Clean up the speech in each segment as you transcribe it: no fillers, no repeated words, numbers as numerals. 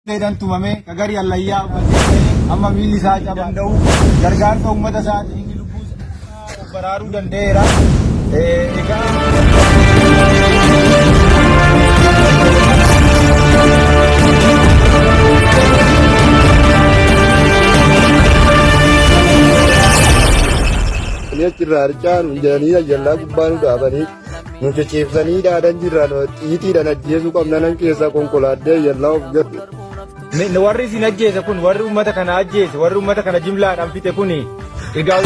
Seedan tumame kagari allayyaa amma miilli isaa cabaa danda'u gargaarsa uummata isaatiin lubbuu baraaruu danda'eera. Achirraa harcaan jedhanii jallaa gubbaa nu dhaabanii nu ceceebsanii dhaadan jirran xiitiidhaan ajjeesuu qabna nan keessa konkolaattee jallaa of gadhu. Warri isin ajjeese kun warri uummata kana ajjeese warri uummata kana jimlaadhaan fixe kun egaa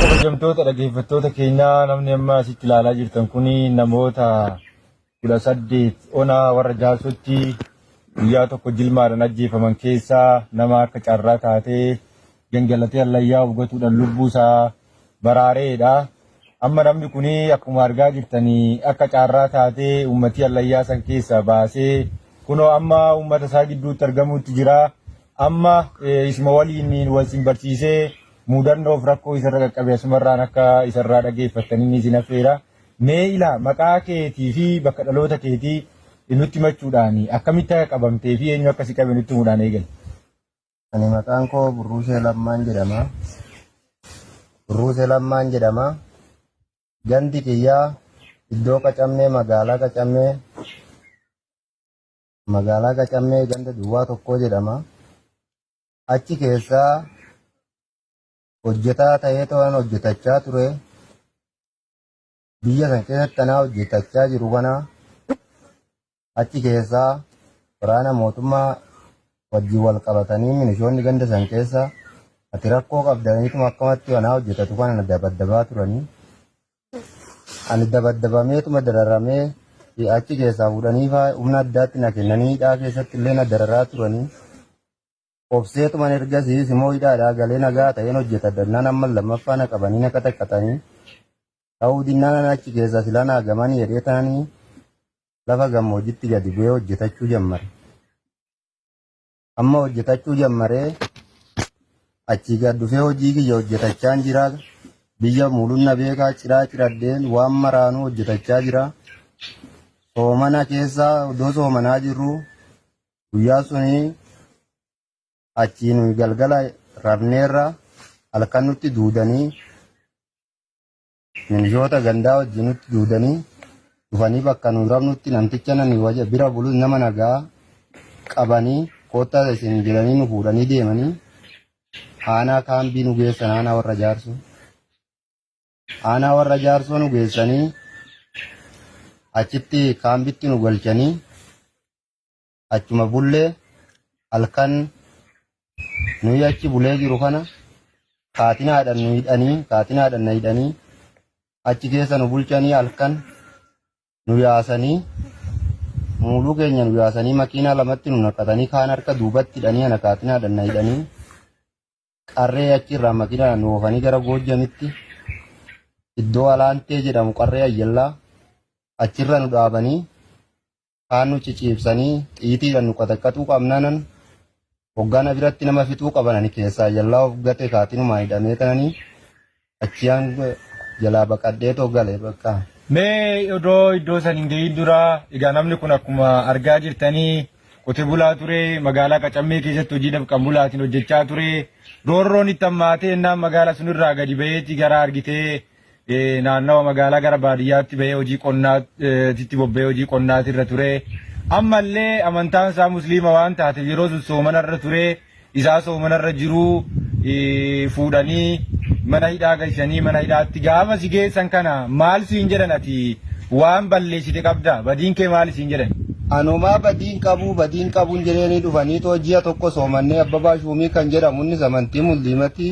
kabajamtoota dhaggeeffattoota keenyaa namni amma asitti ilaalaa jirtan kun namoota 18 onaa warra jaarsotti guyyaa tokko jilmaadhaan ajjeefaman keessaa nama akka carraa taatee gangalatee allayyaa hubatuudhaan lubbuu isaa baraareedha. Amma namni kun akkuma argaa jirtanii akka carraa taatee uummatii allayyaa san keessaa baasee kunoo amma uummata isaa gidduutti argamuutti jira. Amma isma waliin waliin barsiisee mudannoof rakkoo isarra qaqqabe asumarraan akka isarraa dhageeffattanii isin affeera. Mee ilaa maqaa keetii fi bakka dhaloota keetii nutti himachuudhaan akkamitti qabamtee fi eenyu akkasii qabe nutti himuudhaan eegali. Ani maqaan koo Burruusee Lammaan jedhama. Burruusee Lammaan jedhama. Gandi kiyyaa iddoo Qacammee magaalaa Qacammee ganda duwwaa tokkoo jedhama. Achi keessaa hojjetaa ta'ee to'an hojjetachaa ture. Biyya san keessatti anaa hojjetachaa jiru kana achi keessaa waraana mootummaa wajjin wal qabatanii milishoonni ganda san keessa ati rakkoo qabdaniituma akkamatti anaa hojjetatu kana dabaddabaa turanii. Ani dabaddabameetuma dararamee achi keessaa fuudhanii humna addaatti na kennanii hidhaa keessatti illee na dararaa turanii. Obseetuman ergasii simoo hidhaadhaa galee nagaa ta'een hojjeta dannaan amma lammaffaa na qabanii na qaxaqqatanii. Ta'uu dinnaan achi keessaa sila naa gamanii jedhee ta'anii lafa gammoojjitti gadi bu'ee hojjetachuu jammare. Amma hojjetachuu jammaree achii gad dhufee hojii kiyya hojjetachaan jira. Biyya mul'unna beekaa ciradheen waan maraanuu hojjetachaa jira. Soomana keessaa iddoo soomanaa jirru guyyaa sunii achiin galgala rafneerra halkan nutti duudanii milishoota gandaa wajjin nutti duudanii dhufanii bakka nu rafnutti namticha nani waja bira bulus nama nagaa qabanii koottaa isin jedhanii nu fuudhanii deemanii aanaa kaambii nu geessan aanaa warra jaarsoo nu geessanii achitti kaambitti nu galchanii achuma bullee halkan nuyi achi bulee jiru kana kaatinaadhaan na hidhanii achi keessa nu bulchanii halkan nu yaasanii muuluu keenya nu yaasanii makiinaa lamatti nu naqatanii kaan harka duubatti hidhanii ana kaatinaadhaan na hidhanii qarree achirraa makiinaan nu oofanii gara Goojjamitti iddoo Alaantee jedhamu qarree Ayyallaa achirra nu dhaabanii kaan nu ciciibsanii xiitiidhaan nu qaxaqqatuu qabnanan hoggana biratti nama fixuu qabanani keessaa Ayyallaa of gate kaatinuma hidhamee tananii achiyaan jalaa baqadheetoo galee bakka. Mee iddoo san hin gahin dura egaa namni kun akkuma argaa jirtanii qotee bulaa ture magaalaa Qacammee keessatti hojiidhaaf kan bulaatiin hojjechaa ture roorroon itti hammaatee innaan magaalaa sunirraa gadi ba'eeti gara argitee naannawa magaalaa gara baadiyyaatti ba'ee hojii qonnaatti bobba'ee hojii qonnaatirra ture. Ammallee amantaan isaa musliima waan taateef yeroo sun soomanarra ture isaa soomanarra jiru fuudhanii mana hidhaa galchanii mana hidhaatti gaafa si geessan kana maal siin jedhan ati waan balleessite qabda badiin kee maal siin jedhan? Anumaa badiin qabuun jedhanii dhufanii too ji'a tokko soomannee Abbabaa Shuumii kan jedhamu inni amantii musliimatti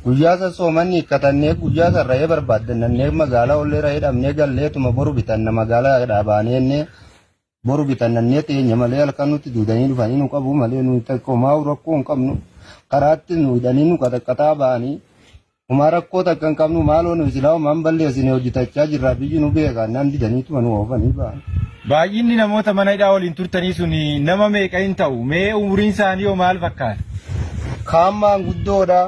guyyaa san soomanni hikkatannee guyyaa san ra'ee barbaaddannee magaalaa ollee ra'ee dhabnee galleetuma boru bitanna magaalaa dhaabaanee boru bitannee teenya malee halkan nutti duudanii dhufanii nu qabu malee nu tokkomaa rakkoo hin qabnu karaatti nu hidhanii nu qaxaqqataa ba'anii Uma rakkoo takka hin qabnu maaloo nu silaa man balleessine hojjetachaa jirra biyyi nu beekaa nan didaniituma nu oofanii ba'an. Baay'inni namoota mana hidhaa waliin turtanii sun nama meeqa hin ta'u mee umuriin isaanii hoo maal fakkaata? kaan maanguddoodha,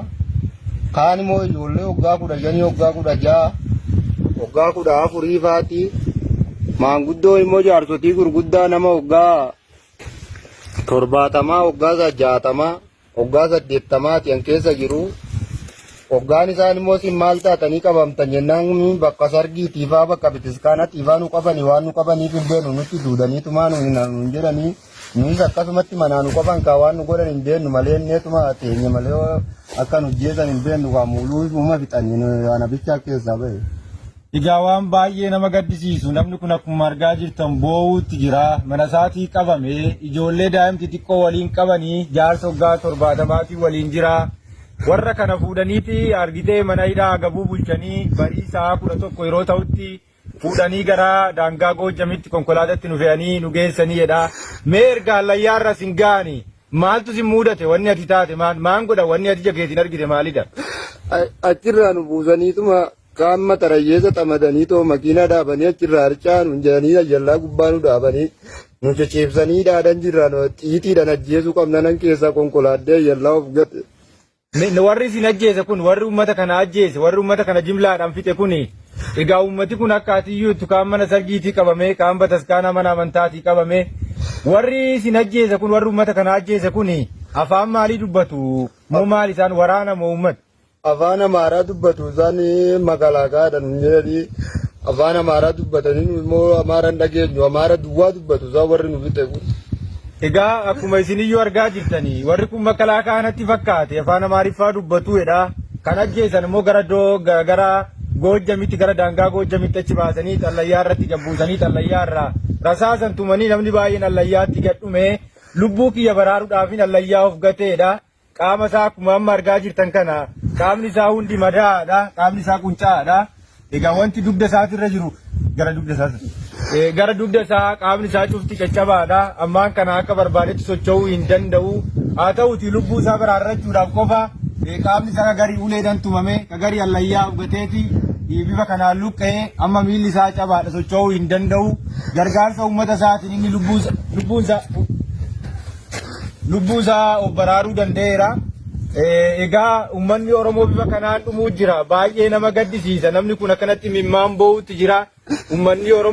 kaan immoo ijoollee waggaa 15 waggaa 16 waggaa 14 faati. Maanguddoo immoo jaarsotii gurguddaa nama waggaa 70 waggaa 60 waggaa 80 an keessa jiru. Waggaan isaan immoo sin maal taatanii qabamtan jennaan bakka sargiitiifaa bakka bitiskaanaatiifaa nu qabanii waan nu qabaniif hin beeknu nutti duudaniitumaa nu jedhanii nuyis akkasumatti manaa nu qaban kaa waan nu godhan hin beeknu malee inneetuma teenye malee akka nu jeesan hin beeknu kaa muuluu uuma fixanii waan abichaa keessaa bahe. Egaa waan baay'ee nama gaddisiisu namni kun akkuma argaa jirtan boo'uutti jira mana isaatii qabame ijoollee daa'imti xiqqoo waliin qabanii jaarsa waggaa 70 waliin jira. Warra kana fuudhaniiti argitee mana hidhaa gabuu bulchanii barii sa'a 11 yeroo ta'utti fuudhanii gara daangaa Goojjamitti konkolaatatti nu fe'anii nu geessanii jedha. Mee erga Allayyaarra sin ga'ani maaltu sin mudate wanni ati taate maan godha wanni ati jageetiin argite maalidha? Achirraa nu buusaniituma kaan matarayyeessa xamadanii too makiinaa dhaabanii achirraa harcaa nu jedhanii ayyallaa gubbaa nu dhaabanii nu ceceebsanii dhaadan jirraan xiitiidhaan ajjeesuu qabna nan keessaa konkolaattee ayyallaa of gate. Warri sin ajjeese kun warri uummata kana ajjeese warri uummata kana jimlaadhaan fixe kun egaa uummati kun akka atiyyuutu kaan mana sargiitii qabame kaan bataskaana mana amantaatii qabame warri sin ajjeese kun warri uummata kana ajjeese kun afaan maalii dubbatu moo maal isaan waraana moo uummata? Afaan Amaaraa dubbatu isaan magaalaa gaadhan jedhanii afaan Amaaraa dubbatanii immoo Amaaraan dhageenyu Amaara duwwaa dubbatu isaan warri nu fixe kun. Egaa akkuma isiniyyuu argaa jirtanii warri kun makalaakaa kanatti fakkaate afaan Amaariffaa dubbatuudha. Kan ajjeesan immoo gara Goojjamitti gara daangaa Goojjamitti achi baasanii Allayyaa irratti gabbuusanii Allayyaa irraa rasaasan tumanii namni baay'een Allayyaatti gadhume lubbuu kiyya baraaruudhaaf Allayyaa of gateedha. Qaama isaa akkuma amma argaa jirtan kana qaamni isaa hundi madaadha qaamni isaa quncaadha. Egaa wanti dugda isaatirra jiru gara dugda isaati. Gara dugda isaa qaamni isaa cufti caccabaadha. Ammaan kana akka barbaadetti socho'uu hin danda'u. Haa ta'uti lubbuu isaa baraarrachuudhaaf qofa qaamni isaa gari uleedhaan tumame gari Allayyaa ugateeti bifa kanaan luqqa'ee amma miilli isaa cabaadha socho'uu hin danda'u. Gargaarsa uummata isaatiin inni lubbuu isaa of baraaruu danda'eera. Egaa uummanni Oromoo bifa kanaan dhumuu jira. Baay'ee nama gaddisiisa. Namni kun akkanatti mimmaan boo'utti jira. Uummanni Oromoo